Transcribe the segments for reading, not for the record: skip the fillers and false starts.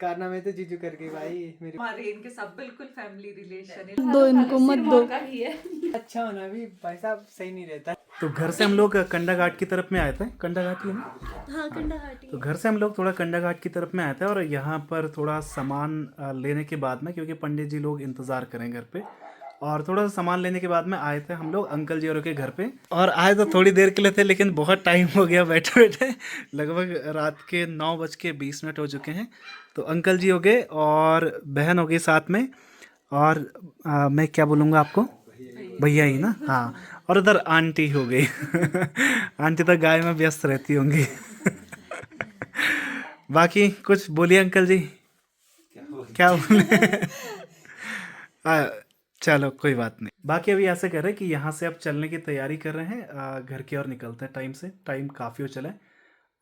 कारनामे तो जीजू करके भाई मेरे हमारे इनके सब बिल्कुल फैमिली रिलेशन है। दो इनको मत दो। अच्छा होना भी भाई साहब सही नहीं रहता। तो घर से हम लोग कंडा घाट की तरफ में आए थे। कंडा घाट ही है ना? हाँ कंडा घाटी। तो घर से हम लोग थोड़ा कंडा घाट की तरफ में आए थे और यहाँ पर थोड़ा सामान लेने के बाद में, क्योंकि पंडित जी लोग इंतज़ार करें घर पे, और थोड़ा सा सामान लेने के बाद में आए थे हम लोग अंकल जी और के घर पे। और आए तो थोड़ी देर के लिए थे, लेकिन बहुत टाइम हो गया बैठे बैठे। लगभग रात के 9:20 हो चुके हैं। तो अंकल जी हो गए और बहन हो गई साथ में, और मैं क्या बोलूँगा आपको, भैया ही ना, हाँ। और उधर आंटी हो गई। आंटी तो गाय में व्यस्त रहती होंगी। बाकी कुछ बोलिए अंकल जी, क्या बोले? चलो कोई बात नहीं। बाकी अभी ऐसे कर रहे हैं कि यहाँ से अब चलने की तैयारी कर रहे हैं, घर की ओर निकलते हैं टाइम से। टाइम काफ़ी हो चला है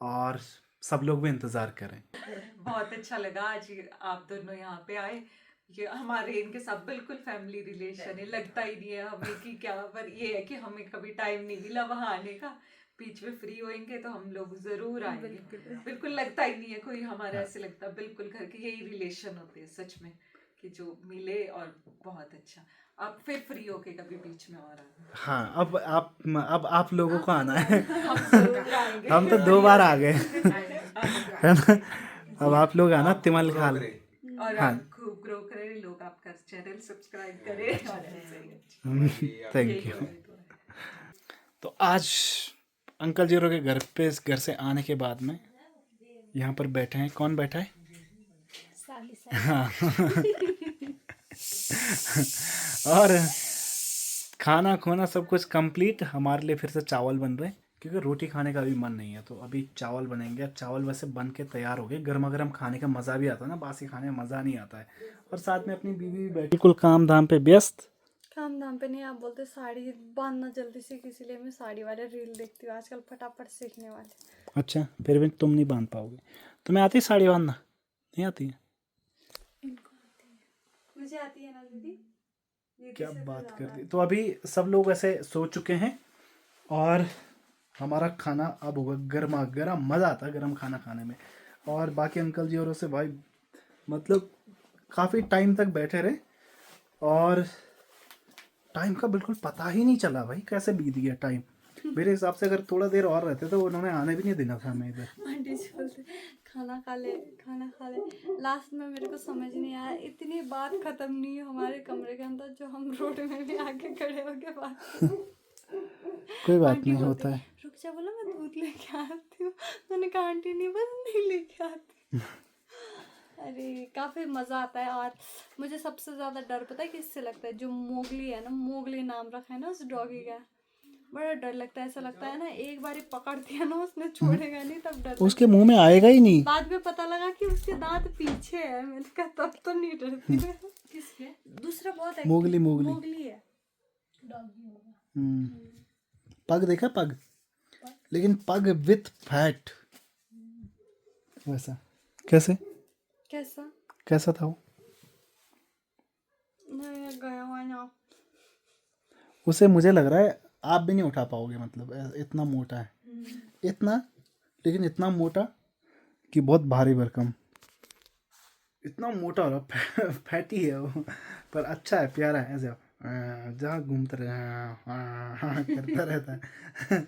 और सब लोग भी इंतज़ार कर रहे हैं। बहुत अच्छा लगा आज आप दोनों यहाँ पे आए। ये हमारे इनके सब बिल्कुल फैमिली रिलेशन है। लगता ही नहीं है हमें कि क्या, पर ये है कि हमें कभी टाइम नहीं मिला वहाँ आने का। बीच में फ्री होएंगे तो हम लोग जरूर आएंगे। बिल्कुल लगता ही नहीं है कोई हमारा, ऐसे लगता बिल्कुल घर के यही रिलेशन होते हैं सच में, कि जो मिले। और बहुत अच्छा, आप फिर फ्री होके कभी बीच में और आना। हाँ, अब आप लोगों को आना है। हम जरूर आएंगे। हम तो 2 बार आ गए, है ना? अब आप लोग आना तिमल खाल। और हाँ, आप खूब ग्रो करें, लोग आपका चैनल सब्सक्राइब करें और ऐसे ही। Thank you. तो आज अंकल जी के घर पे, इस घर से आने के बाद में यहाँ पर बैठे हैं। कौन बैठा है? हाँ। और खाना खोना सब कुछ कंप्लीट। हमारे लिए फिर से चावल बन रहे हैं, क्योंकि रोटी खाने का भी मन नहीं है, तो अभी चावल बनेंगे। चावल वैसे बन के तैयार हो गए। गर्मा गर्म खाने का मज़ा भी आता है ना, बासी खाने में मज़ा नहीं आता है। और साथ में अपनी बीवी भी बैठी, बिल्कुल काम धाम पे व्यस्त। काम धाम पे नहीं, आप बोलते साड़ी बांधना जल्दी से, इसीलिए मैं साड़ी वाले रील देखती हूँ आजकल, फटाफट सीखने वाले। अच्छा, फिर भी तुम नहीं बांध पाओगे। तुम्हें आती है साड़ी बांधना? नहीं आती है? इनको आती है, मुझे आती है ना दीदी। क्या बात कर दी। तो अभी सब लोग ऐसे सो चुके हैं और हमारा खाना अब होगा गर्मा गर्म। मज़ा आता है गर्म खाना खाने में। और बाकी अंकल जी और से भाई मतलब काफ़ी टाइम तक बैठे रहे और टाइम का बिल्कुल पता ही नहीं चला भाई, कैसे बीत गया टाइम। मेरे हिसाब से अगर थोड़ा देर और रहते तो उन्होंने आने भी नहीं देना था हमें इधर। आंटी जी बोलते खाना खा ले, खाना खा ले। लास्ट में मेरे को समझ नहीं आया, इतनी बात खत्म नहीं है हमारे कमरे के अंदर, जो हम रोड में भी आके खड़े होके बात। कोई बात आंटी नहीं, बोलते, होता है। रुक जा, बोला मैं दूध लेके आती हूँ। मैंने कहा आंटी नहीं, बस नहीं लेके आती। अरे काफ़ी मज़ा आता है। और मुझे सबसे ज़्यादा डर पता है किससे लगता है? जो मोगली है ना, मोगली नाम रखा है ना उस डॉगी का, बड़ा डर लगता है। ऐसा लगता है ना एक बार पकड़ दिया ना उसने, छोड़ेगा नहीं, तब डर उसके मुंह में आएगा ही नहीं। बाद में पता लगा कि उसके दांत पीछे है। मैंने कहा तब तो नहीं डरती मैं। किसके? दूसरा बहुत है, मोगली मोगली है, डॉगी होगा। पग देखा? पग, लेकिन पग विथ फैट। वैसा कैसे? कैसा? कैसा था वो? मैं गया हुआ ना, उसे मुझे लग रहा है आप भी नहीं उठा पाओगे, मतलब इतना मोटा है। इतना, लेकिन इतना मोटा कि बहुत भारी भरकम। इतना मोटा हो रहा, फैटी है वो, पर अच्छा है, प्यारा है। ऐसे जहाँ घूमता करता रहता है।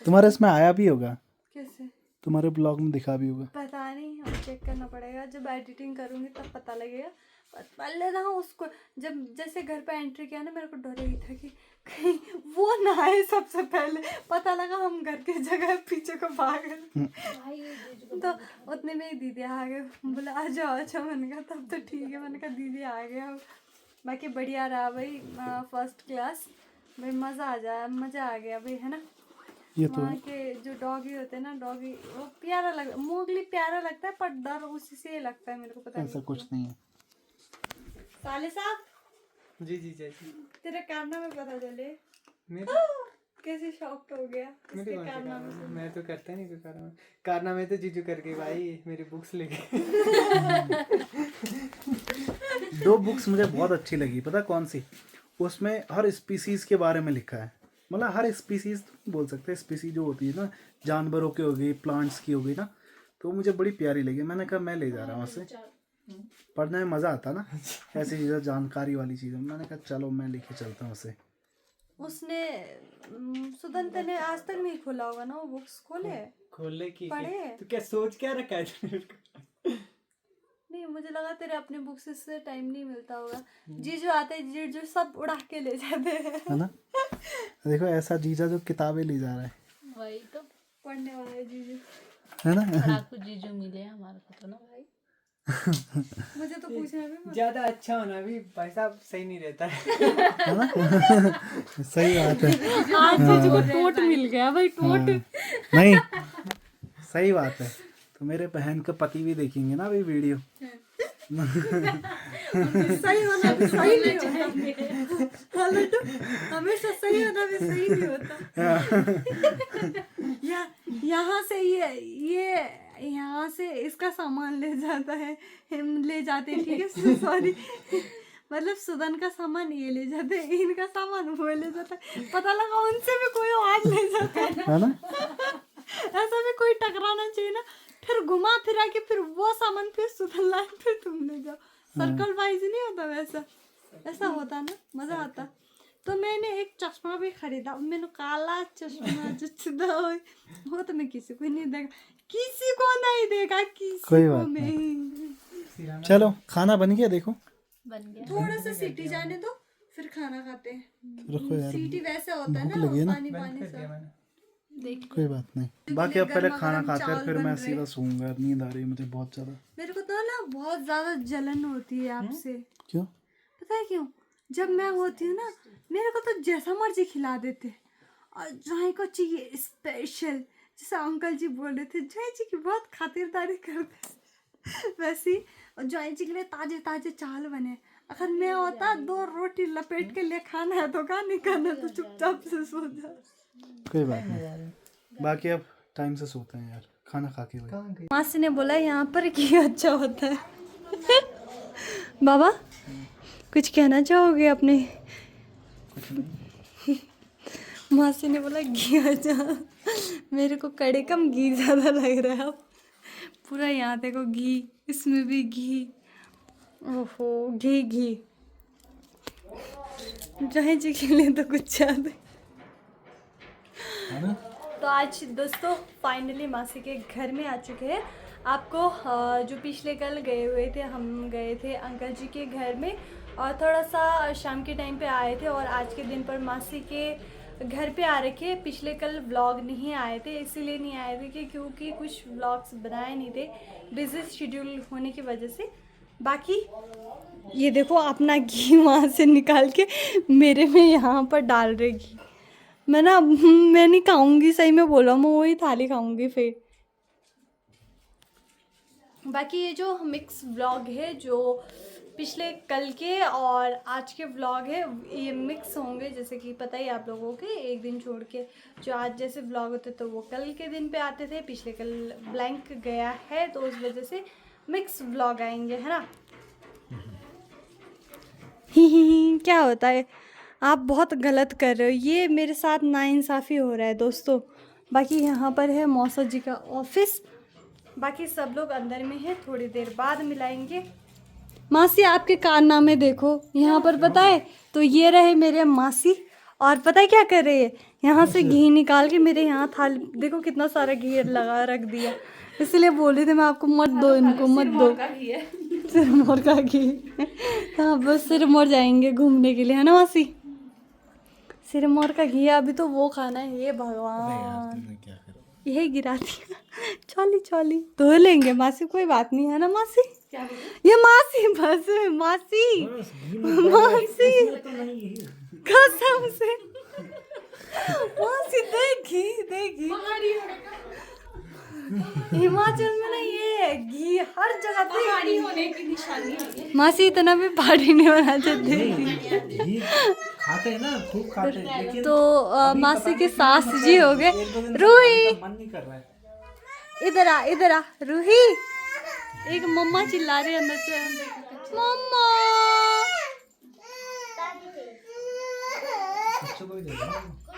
तुम्हारे इसमें आया भी होगा, कैसे? तुम्हारे ब्लॉग में दिखा भी होगा। पता नहीं, अब चेक करना पड़ेगा। जब एडिटिंग करूंगी तब पता लगेगा। पर पहले ना उसको, जब जैसे घर पे एंट्री किया ना, मेरे को डर ही था कि कहीं वो ना आए। सबसे पहले पता लगा हम घर की जगह पीछे को भाग गए, तो उतने में ही दीदी आ गए। बोला आ जाओ, अच्छा। मैंने कहा तब तो ठीक है। मैंने कहा दीदी आ गया। बाकी बढ़िया रहा भाई, फर्स्ट क्लास भाई। मज़ा आ गया भाई, है ना? ये तो वहाँ के जो डॉगी होते हैं ना, डॉगी वो प्यारा लगता है। मोगली प्यारा लगता है, पर डर उसी से लगता है मेरे को, पता ऐसा कुछ नहीं है। साले साहब जी जी जैसी तेरे कारनामे में पता चले। मेरे कैसे शॉक्ड हो गया मेरे इसके कौन से कारनामे से। कारनामे? मैं तो करता नहीं कोई कारनामे। कारनामे तो जीजू करके भाई मेरी बुक्स लेके। 2 बुक्स मुझे बहुत अच्छी लगी, पता कौन सी? उसमें हर स्पीसीज के बारे में लिखा है। मतलब हर स्पीसीज बोल सकते हैं, स्पीसीज जो होती है ना, जानवरों की हो गई, प्लांट्स की हो गई ना, तो मुझे बड़ी प्यारी लगी। मैंने कहा मैं ले जा रहा हूँ उसे। पढ़ने में मजा आता ना ऐसी चीजें, जानकारी वाली चीजें। मैंने कहा चलो मैं लेके चलता हूँ उसे। उसने सुदंत ने आज तक नहीं खोला होगा ना वो बुक्स, खोले खोलने की पढ़े? तो क्या सोच क्या रखा है तूने उसको? नहीं, मुझे लगा तेरे अपने बुक्स से टाइम नहीं मिलता होगा। जीजू आते हैं, जीजू सब उड़ा के ले जाते हैं। है ना, देखो ऐसा जीजा जो किताबें ले जा रहा है, वही तो पढ़ने वाले जीजू। है ना। पढ़ाकू जीजू मिले हमारे को तो ना भाई। मुझे तो पूछना भी मत। ज्यादा अच्छा होना भी भाई साहब सही नहीं रहता है। है ना सही बात है। आज जीजू को टोट मिल गया भाई, टोट। नहीं सही बात है। तो मेरे बहन का पति भी देखेंगे ना अभी वीडियो। सही होना भी सही नहीं होता। हाँ लड्डू, हमेशा सही होना भी सही नहीं होता। यहाँ से ये यहाँ से इसका सामान ले जाता है, हम ले जाते हैं, ठीक है सॉरी, मतलब सुदन का सामान ये ले जाते हैं, इनका सामान वो ले जाता है। पता लगा उनसे भी कोई आज ले जाता है ना। ऐसा भी कोई टकराना चाहिए ना, फिर घुमा फिरा के फिर वो सामान फिर सुदन लाए फिर तुम ले जाओ। सर्कल वाइज नहीं होता वैसा, ऐसा होता ना मजा आता। तो मैंने एक चश्मा भी खरीदा, मैंने काला चश्मा जो सीधा हो तो मैं किसी को नहीं देगा, किसी को नहीं देगा, किसी कोई को बात नहीं। चलो खाना बन गया, देखो बन गया। थोड़ा सा सीटी जाने दो फिर खाना खाते हैं। रखो यार, सीटी वैसे होता है भूख लगी है ना ना। पानी बंद पानी कर सा। दिया मैंने। देख कोई बात नहीं। बाकी अब पहले खाना गरमा-गरम खाते हैं, चावल फिर बन मैं रहे। सीधा सोऊंगा, नींद आ रही है मुझे बहुत ज्यादा। मेरे को तो ना बहुत ज्यादा जलन होती है आपसे। क्यों? पता है क्यों? जब मैं होती हूँ ना, मेरे को तो जैसा मर्जी खिला देते, और जॉय को चाहिए स्पेशल, जैसे अंकल जी बोल रहे थे जॉय जी की बहुत खातिरदारी करते वैसी। और जॉय जी के लिए ताजे ताजे चावल बने, अगर मैं होता 2 रोटी लपेट के लिए खाना है तो खा, नहीं खाना तो चुपचाप से सो जा। कोई बात नहीं। बाकी अब टाइम से सोते हैं यार, खाना खा के भाई। कहाँ गई? मासी ने बोला यहाँ पर घी अच्छा होता है। बाबा कुछ कहना चाहोगे अपने? मासी ने बोला घी अच्छा, मेरे को कड़े कम घी ज़्यादा लग रहा है। अब पूरा यहाँ देखो घी, इसमें भी घी, ओहो घी घी। जहाँ जी के लिए तो कुछ ज़्यादा। है ना। तो आज दोस्तों फाइनली मासी के घर में आ चुके हैं। आपको जो पिछले कल गए हुए थे, हम गए थे अंकल जी के घर में, और थोड़ा सा शाम के टाइम पे आए थे, और आज के दिन पर मासी के घर पे आ रखे। पिछले कल व्लॉग नहीं आए थे, इसीलिए नहीं आए थे कि क्योंकि कुछ व्लॉग्स बनाए नहीं थे बिजी शेड्यूल होने की वजह से। बाकी ये देखो अपना घी वहाँ से निकाल के मेरे में यहाँ पर डाल रहे घी। मैं नहीं खाऊंगी, सही में बोला, मैं वही थाली खाऊंगी फिर। बाकी ये जो मिक्स व्लॉग है, जो पिछले कल के और आज के व्लॉग है, ये मिक्स होंगे, जैसे कि पता ही आप लोगों के, एक दिन छोड़ के जो आज जैसे व्लॉग होते तो वो कल के दिन पे आते थे, पिछले कल ब्लैंक गया है तो उस वजह से मिक्स व्लॉग आएंगे, है ना। ही क्या होता है, आप बहुत गलत कर रहे हो, ये मेरे साथ नाइंसाफ़ी हो रहा है दोस्तों। बाकी यहाँ पर है मौसा जी का ऑफिस, बाकी सब लोग अंदर में है, थोड़ी देर बाद मिलाएंगे। मासी आपके कारनामे देखो यहाँ पर, पता है तो ये रहे मेरे मासी, और पता है क्या कर रहे हैं, यहाँ से घी निकाल के मेरे यहाँ थाली, देखो कितना सारा घी लगा रख दिया, इसलिए बोल रही थी मैं आपको मत दो, इनको मत दो। सिरमौर का घी। हाँ बस सिरमौर जाएंगे घूमने के लिए, है ना मासी। सिरमौर का घी अभी तो वो खाना है, ये भगवान यही गिरा दिया। चौली चौली धो लेंगे मासी, कोई बात नहीं, है ना मासी। ये मासी बस मासी मासी कसम से मासी देगी हिमाचल में ना ये घी हर जगह पहाड़ी होने की निशानी है। मासी इतना भी पहाड़ी नहीं होना चाहते, खाते हैं ना, खूब खाते हैं, लेकिन तो मासी के सास जी हो गए। रूही मन नहीं कर रहा है। इधर आ रूही, एक मम्मा चिल्ला रही है अंदर से, मम्मा। बच्चों को भी दे दो।